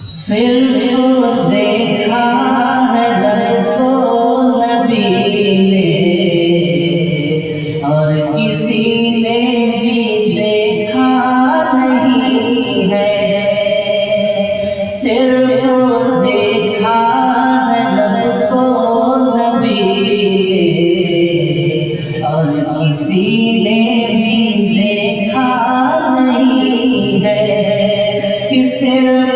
صرف دیکھا ہے رب کو نبی نے اور کسی نے بھی دیکھا نہیں ہے۔ صرف دیکھا ہے رب کو نبی نے اور کسی نے بھی دیکھا نہیں ہے کہ صرف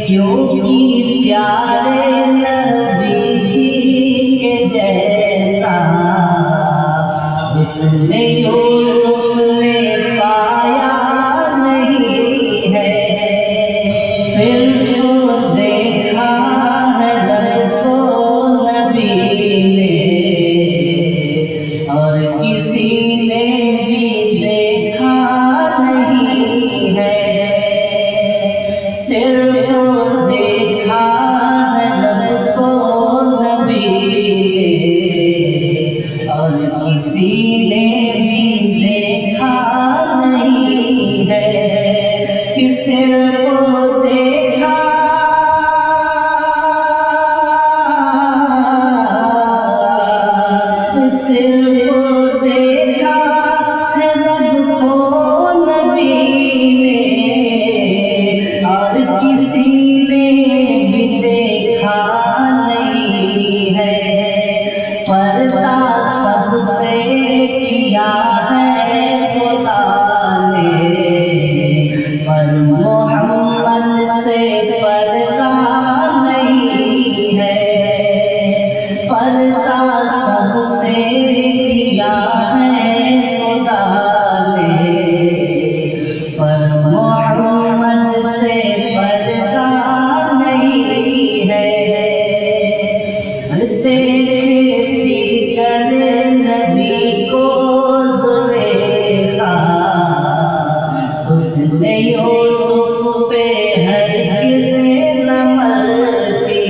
کیونکہ پیارے نبی جی کے جیسا حسن یوسف نے پایا نہیں ہے۔ صرف دیکھا ہے رب کو نبی نے اور کسی نے بھی دیکھا نہیں ہے۔ صرف دیکھا ہے رب کو نبی نے اور کسی نے بھی دیکھا نہیں ہے کہ صرف دیکھا ہے رب کو نبی نے اور کسی نے بھی دیکھا نہیں ہے۔ پردہ سب سے کیا ہے خدا نے پر محمد سے پردہ نہیں ہے۔ پردہ سب سے کیا ہے خدا نے پر محمد سے پردہ نہیں ہے۔ دیکھتی کر نبی کو زلیخا حسن یوسف پہ ہرگز نہ مرتی۔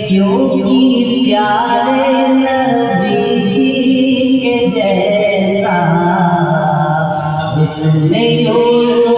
کیونکہ پیارے نبی جی کے جیسا حسن یوسف